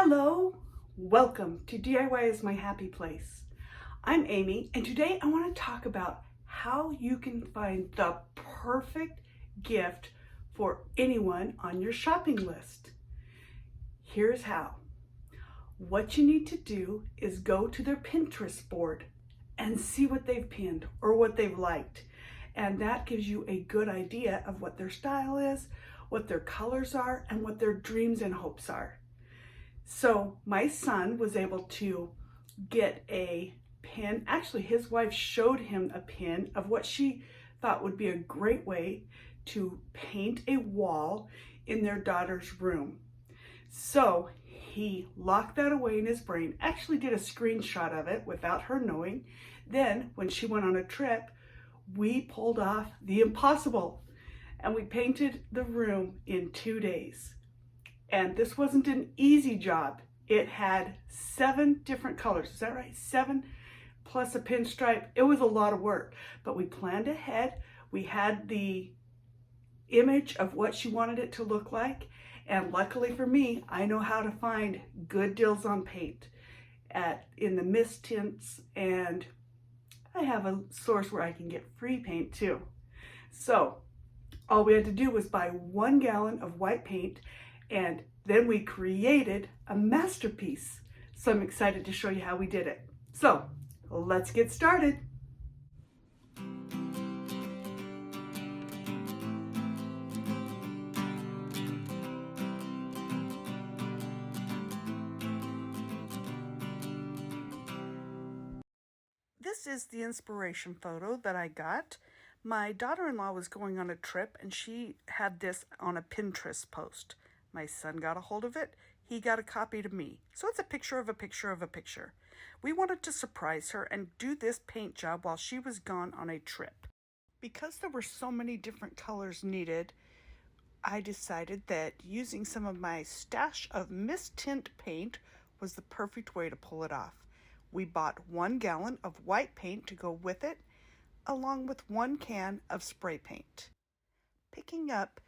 Hello, welcome to DIY is my happy place. I'm Amy, and today I want to talk about how you can find the perfect gift for anyone on your shopping list. Here's how. What you need to do is go to their Pinterest board and see what they've pinned or what they've liked. And that gives you a good idea of what their style is, what their colors are, and what their dreams and hopes are. So my son was able to get a pin. Actually, his wife showed him a pin of what she thought would be a great way to paint a wall in their daughter's room. So he locked that away in his brain, actually did a screenshot of it without her knowing. Then when she went on a trip, we pulled off the impossible and we painted the room in 2 days. And this wasn't an easy job. It had 7 different colors. Is that right? 7 plus a pinstripe. It was a lot of work, but we planned ahead. We had the image of what she wanted it to look like. And luckily for me, I know how to find good deals on paint in the mist tints. And I have a source where I can get free paint too. So all we had to do was buy 1 gallon of white paint, and then we created a masterpiece. So I'm excited to show you how we did it. So let's get started. This is the inspiration photo that I got. My daughter-in-law was going on a trip and she had this on a Pinterest post. My son got a hold of it. He got a copy to me. So it's a picture of a picture of a picture. We wanted to surprise her and do this paint job while she was gone on a trip. Because there were so many different colors needed, I decided that using some of my stash of mist tint paint was the perfect way to pull it off. We bought 1 gallon of white paint to go with it, along with 1 can of spray paint. Picking up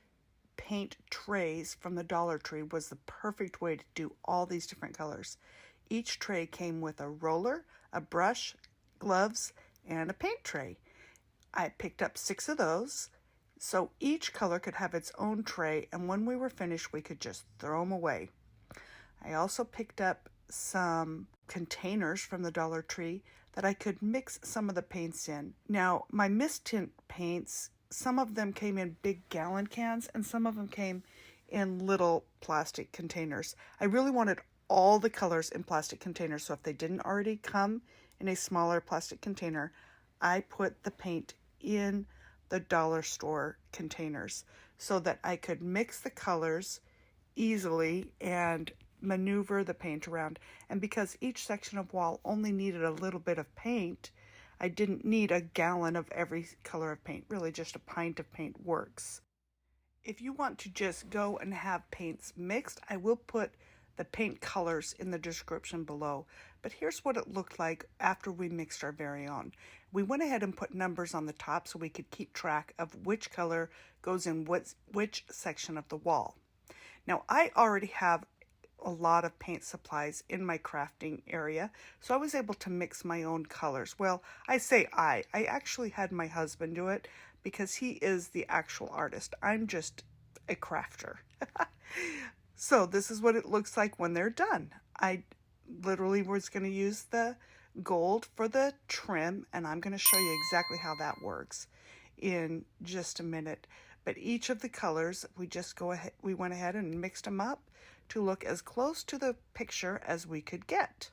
paint trays from the Dollar Tree was the perfect way to do all these different colors. Each tray came with a roller, a brush, gloves, and a paint tray. I picked up 6 of those, so each color could have its own tray, and when we were finished, we could just throw them away. I also picked up some containers from the Dollar Tree that I could mix some of the paints in. Now, my mist tint paints, some of them came in big gallon cans and some of them came in little plastic containers. I really wanted all the colors in plastic containers, so if they didn't already come in a smaller plastic container, I put the paint in the dollar store containers so that I could mix the colors easily and maneuver the paint around. And because each section of wall only needed a little bit of paint, I didn't need a gallon of every color of paint. Really, just a pint of paint works. If you want to just go and have paints mixed, I will put the paint colors in the description below. But here's what it looked like after we mixed our very own. We went ahead and put numbers on the top so we could keep track of which color goes in which section of the wall. Now, I already have a lot of paint supplies in my crafting area, so I was able to mix my own colors. Well, I say I actually had my husband do it because he is the actual artist. I'm just a crafter. So this is what it looks like when they're done. I literally was going to use the gold for the trim, and I'm going to show you exactly how that works in just a minute. But each of the colors, we went ahead and mixed them up to look as close to the picture as we could get.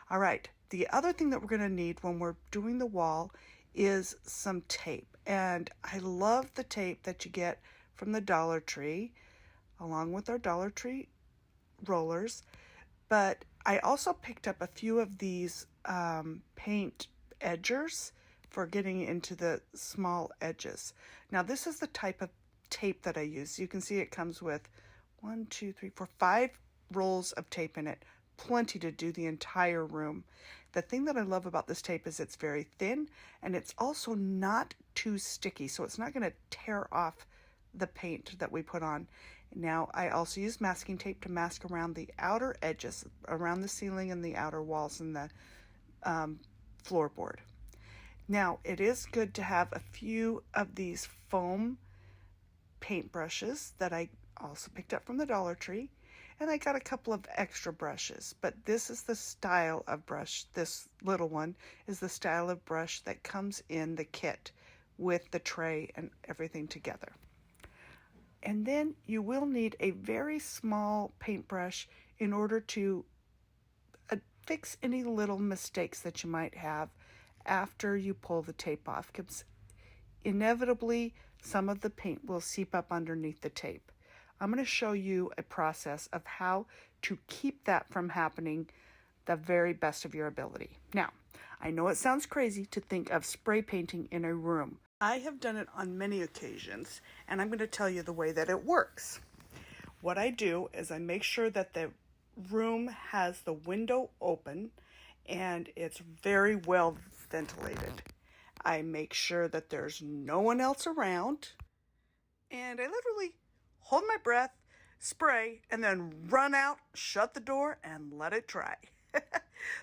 All right, the other thing that we're going to need when we're doing the wall is some tape. And I love the tape that you get from the Dollar Tree, along with our Dollar Tree rollers. But I also picked up a few of these paint edgers for getting into the small edges. Now, this is the type of tape that I use. You can see it comes with 5 rolls of tape in it, plenty to do the entire room. The thing that I love about this tape is it's very thin and it's also not too sticky, so it's not going to tear off the paint that we put on. Now I also use masking tape to mask around the outer edges, around the ceiling and the outer walls and the floorboard. Now it is good to have a few of these foam paintbrushes that I also picked up from the Dollar Tree, and I got a couple of extra brushes, but this is the style of brush. This little one is the style of brush that comes in the kit with the tray and everything together. And then you will need a very small paintbrush in order to fix any little mistakes that you might have after you pull the tape off, because inevitably some of the paint will seep up underneath the tape. I'm going to show you a process of how to keep that from happening the very best of your ability. Now, I know it sounds crazy to think of spray painting in a room. I have done it on many occasions, and I'm going to tell you the way that it works. What I do is I make sure that the room has the window open and it's very well ventilated. I make sure that there's no one else around, and I literally hold my breath, spray, and then run out, shut the door, and let it dry.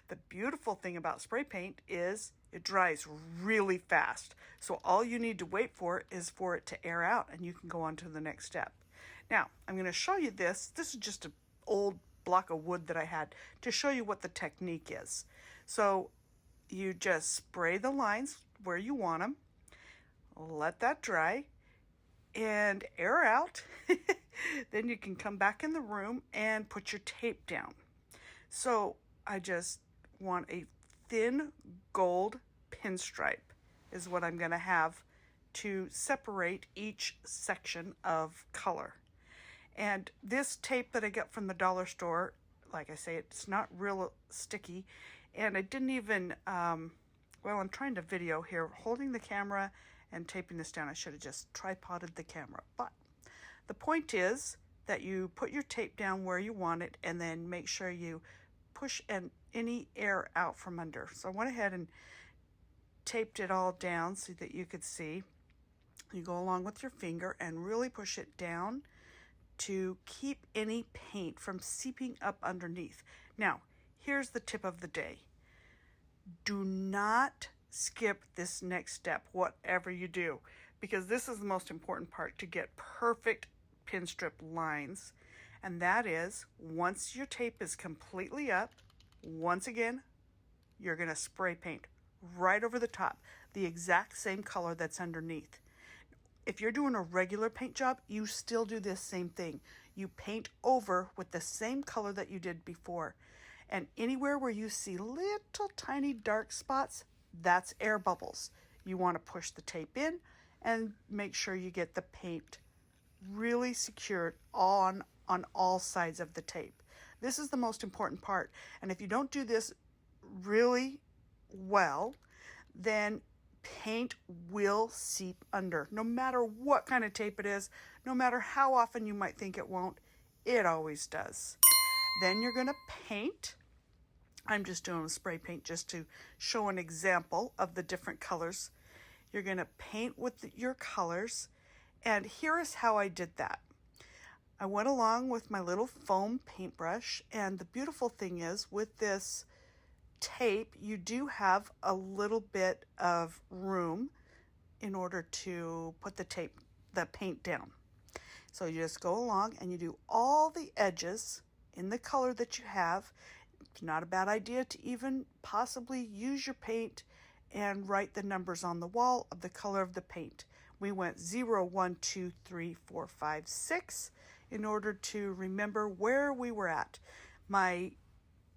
The beautiful thing about spray paint is it dries really fast. So all you need to wait for is for it to air out, and you can go on to the next step. Now, I'm going to show you this. This is just an old block of wood that I had to show you what the technique is. So you just spray the lines where you want them, let that dry, and air out. Then you can come back in the room and put your tape down. So I just want a thin gold pinstripe is what I'm going to have to separate each section of color. And this tape that I got from the dollar store, like I say, it's not real sticky, and I didn't even, well, I'm trying to video here, holding the camera and taping this down. I should have just tripoded the camera. But the point is that you put your tape down where you want it, and then make sure you push any air out from under. So I went ahead and taped it all down so that you could see. You go along with your finger and really push it down to keep any paint from seeping up underneath. Now, here's the tip of the day. Do not skip this next step, whatever you do, because this is the most important part to get perfect pinstrip lines. And that is, once your tape is completely up, once again, you're going to spray paint right over the top, the exact same color that's underneath. If you're doing a regular paint job, you still do this same thing. You paint over with the same color that you did before. And anywhere where you see little tiny dark spots, that's air bubbles. You want to push the tape in and make sure you get the paint really secured on all sides of the tape. This is the most important part. And if you don't do this really well, then paint will seep under. No matter what kind of tape it is, no matter how often you might think it won't, it always does. Then you're going to paint. I'm just doing a spray paint just to show an example of the different colors. You're going to paint with your colors. And here is how I did that. I went along with my little foam paintbrush, and the beautiful thing is with this tape, you do have a little bit of room in order to put the paint down. So you just go along and you do all the edges in the color that you have. It's not a bad idea to even possibly use your paint and write the numbers on the wall of the color of the paint. We went 0, 1, 2, 3, 4, 5, 6 in order to remember where we were at. My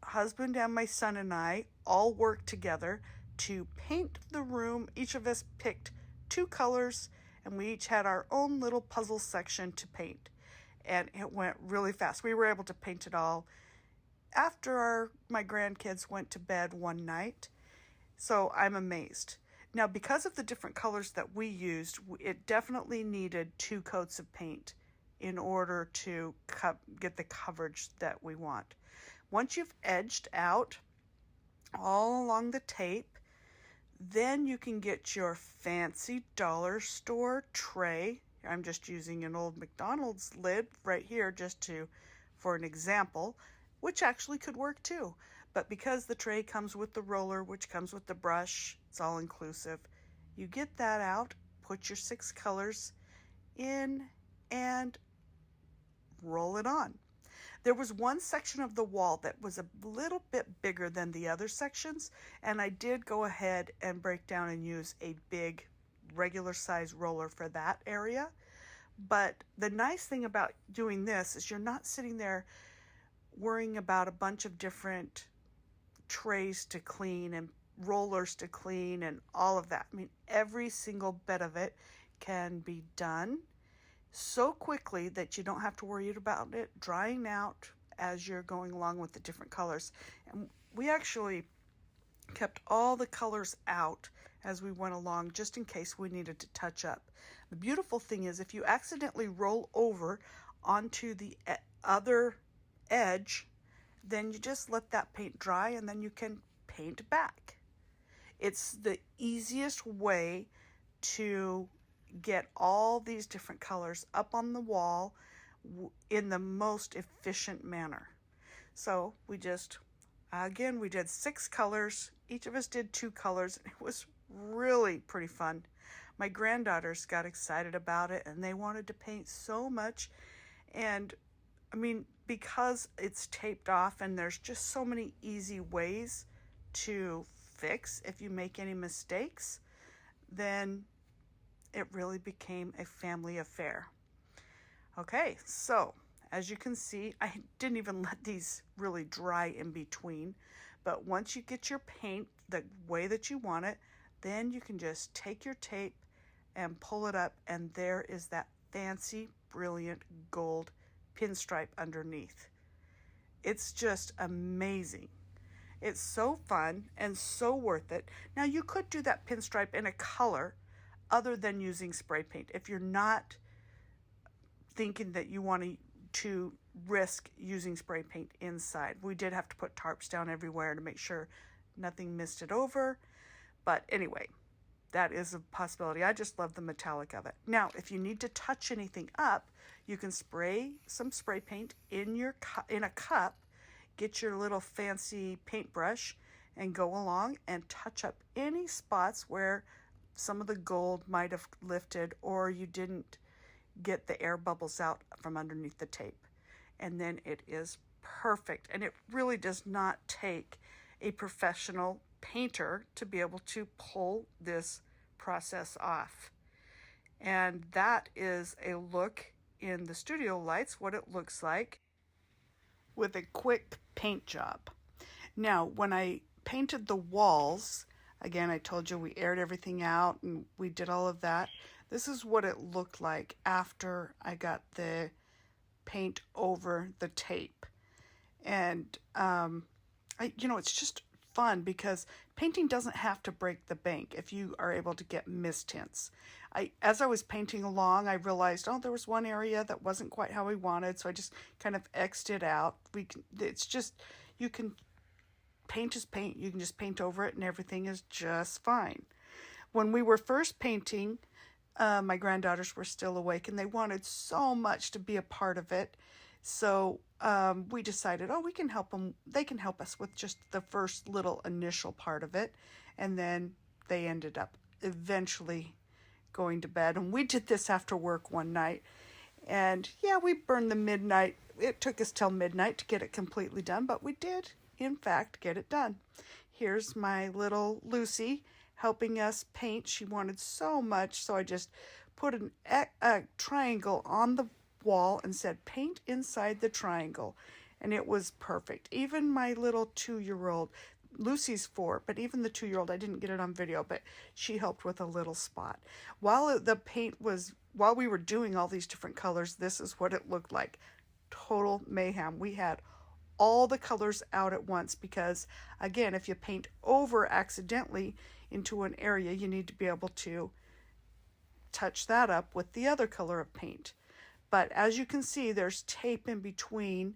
husband and my son and I all worked together to paint the room. Each of us picked 2 colors, and we each had our own little puzzle section to paint. And it went really fast. We were able to paint it all after my grandkids went to bed one night. So I'm amazed. Now, because of the different colors that we used, it definitely needed 2 coats of paint in order to get the coverage that we want. Once you've edged out all along the tape, then you can get your fancy dollar store tray. I'm just using an old McDonald's lid right here just for an example, which actually could work too. But because the tray comes with the roller, which comes with the brush, it's all inclusive. You get that out, put your 6 colors in, and roll it on. There was one section of the wall that was a little bit bigger than the other sections, and I did go ahead and break down and use a big regular size roller for that area. But the nice thing about doing this is you're not sitting there worrying about a bunch of different trays to clean and rollers to clean and all of that. I mean, every single bit of it can be done so quickly that you don't have to worry about it drying out as you're going along with the different colors. And we actually kept all the colors out as we went along just in case we needed to touch up. The beautiful thing is if you accidentally roll over onto the other edge, then you just let that paint dry and then you can paint back. It's the easiest way to get all these different colors up on the wall in the most efficient manner. So we just, again, we did 6 colors. Each of us did 2 colors. It was really pretty fun. My granddaughters got excited about it and they wanted to paint so much. And I mean, because it's taped off and there's just so many easy ways to fix if you make any mistakes, then it really became a family affair. Okay, so as you can see, I didn't even let these really dry in between, but once you get your paint the way that you want it, then you can just take your tape and pull it up, and there is that fancy, brilliant gold pinstripe underneath. It's just amazing. It's so fun and so worth it. Now you could do that pinstripe in a color other than using spray paint. If you're not thinking that you want to risk using spray paint inside. We did have to put tarps down everywhere to make sure nothing misted over. But anyway, that is a possibility. I just love the metallic of it. Now, if you need to touch anything up, you can spray some spray paint in a cup, get your little fancy paintbrush, and go along and touch up any spots where some of the gold might have lifted or you didn't get the air bubbles out from underneath the tape. And then it is perfect. And it really does not take a professional painter to be able to pull this process off. And that is a look in the studio lights, what it looks like with a quick paint job. Now, when I painted the walls, again, I told you we aired everything out and we did all of that. This is what it looked like after I got the paint over the tape. And, it's just fun because painting doesn't have to break the bank if you are able to get mistints. As I was painting along, I realized, there was one area that wasn't quite how we wanted, so I just kind of X'd it out. You can paint is paint. You can just paint over it and everything is just fine. When we were first painting, my granddaughters were still awake and they wanted so much to be a part of it. So we decided, we can help them. They can help us with just the first little initial part of it. And then they ended up eventually going to bed. And we did this after work one night. And we burned the midnight. It took us till midnight to get it completely done, but we did, in fact, get it done. Here's my little Lucy helping us paint. She wanted so much, so I just put a triangle on the wall and said, paint inside the triangle. And it was perfect. Even my little 2-year-old, Lucy's 4, but even the 2-year-old, I didn't get it on video, but she helped with a little spot. While we were doing all these different colors, this is what it looked like. Total mayhem. We had all the colors out at once because, again, if you paint over accidentally into an area, you need to be able to touch that up with the other color of paint. But as you can see, there's tape in between,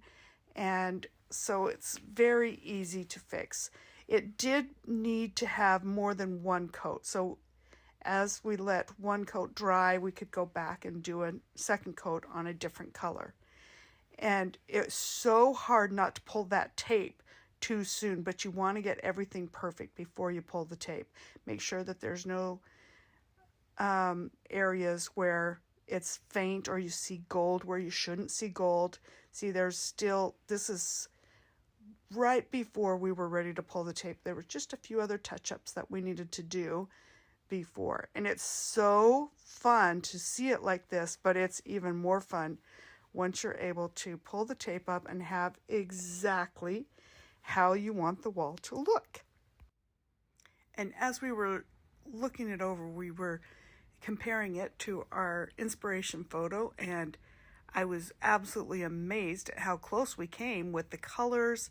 and so it's very easy to fix. It did need to have more than one coat. So As we let one coat dry, we could go back and do a second coat on a different color. And it's so hard not to pull that tape too soon, but you want to get everything perfect before you pull the tape. Make sure that there's no areas where it's faint or you see gold where you shouldn't see gold. See, there's still, this is right before we were ready to pull the tape. There were just a few other touch-ups that we needed to do before. And it's so fun to see it like this, but it's even more fun once you're able to pull the tape up and have exactly how you want the wall to look. And as we were looking it over, we were comparing it to our inspiration photo, and I was absolutely amazed at how close we came with the colors,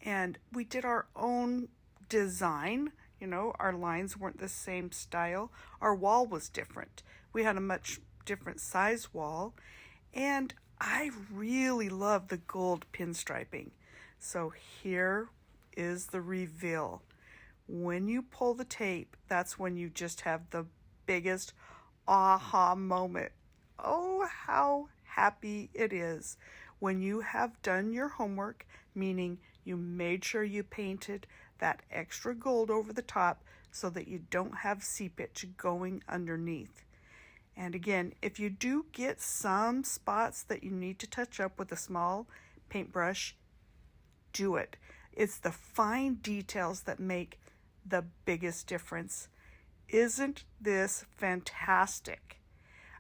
and we did our own design. You know, our lines weren't the same style. Our wall was different. We had a much different size wall, and I really love the gold pinstriping. So here is the reveal. When you pull the tape, that's when you just have the biggest aha moment. Oh, how happy it is when you have done your homework, meaning you made sure you painted that extra gold over the top so that you don't have seepage going underneath. And again, if you do get some spots that you need to touch up with a small paintbrush, do it. It's the fine details that make the biggest difference. Isn't this fantastic?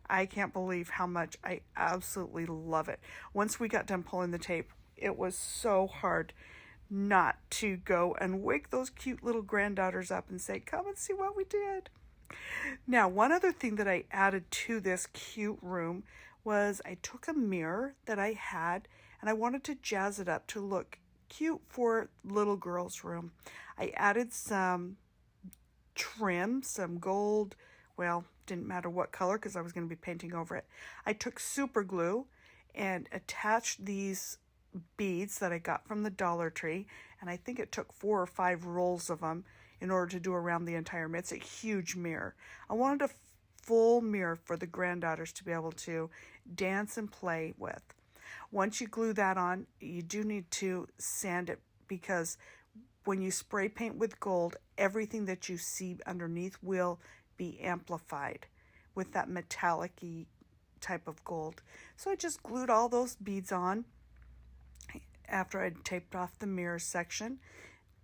I can't believe how much I absolutely love it. Once we got done pulling the tape, it was so hard not to go and wake those cute little granddaughters up and say, come and see what we did. Now, one other thing that I added to this cute room was I took a mirror that I had and I wanted to jazz it up to look cute for little girl's room. I added some trim, some gold, well, didn't matter what color because I was going to be painting over it. I took super glue and attached these beads that I got from the Dollar Tree, and I think it took 4 or 5 rolls of them in order to do around the entire mirror. It's a huge mirror. I wanted a full mirror for the granddaughters to be able to dance and play with. Once you glue that on, you do need to sand it, because when you spray paint with gold, everything that you see underneath will be amplified with that metallic-y type of gold. So I just glued all those beads on after I'd taped off the mirror section,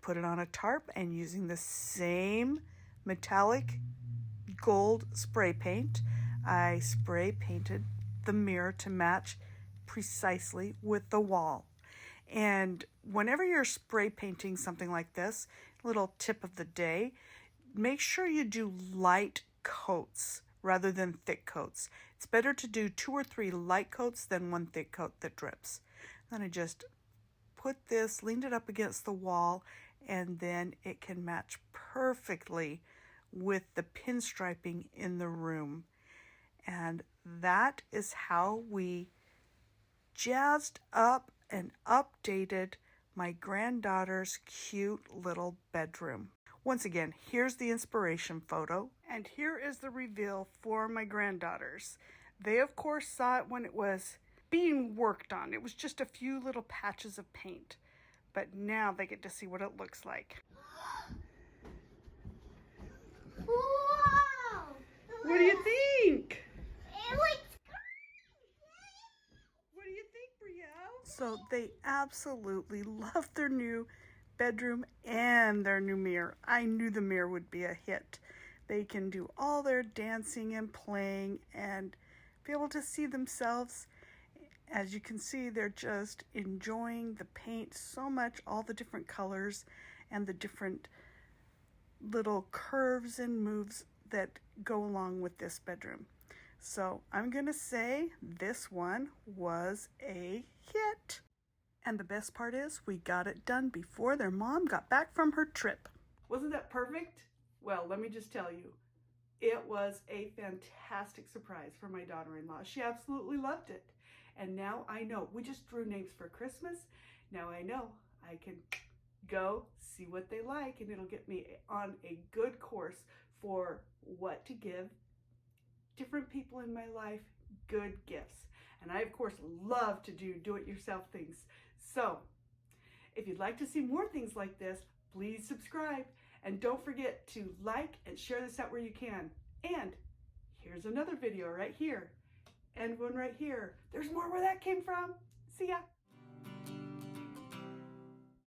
put it on a tarp, and using the same metallic gold spray paint, I spray painted the mirror to match precisely with the wall. And whenever you're spray painting something like this, little tip of the day, make sure you do light coats rather than thick coats. It's better to do 2 or 3 light coats than 1 thick coat that drips. Then I just put this, leaned it up against the wall, and then it can match perfectly with the pinstriping in the room. And that is how we jazzed up and updated my granddaughter's cute little bedroom. Once again, here's the inspiration photo, and here is the reveal for my granddaughters. They, of course, saw it when it was being worked on. It was just a few little patches of paint, but now they get to see what it looks like. Wow! What do you think? It looks What do you think, Brielle? So they absolutely love their new bedroom and their new mirror. I knew the mirror would be a hit. They can do all their dancing and playing and be able to see themselves. As you can see, they're just enjoying the paint so much, all the different colors and the different little curves and moves that go along with this bedroom. So I'm going to say this one was a hit. And the best part is we got it done before their mom got back from her trip. Wasn't that perfect? Well, let me just tell you, it was a fantastic surprise for my daughter-in-law. She absolutely loved it. And now I know, we just drew names for Christmas. Now I know I can go see what they like, and it'll get me on a good course for what to give different people in my life good gifts. And I, of course, love to do it yourself things. So if you'd like to see more things like this, please subscribe. And don't forget to like and share this out where you can. And here's another video right here. And one right here. There's more where that came from. See ya.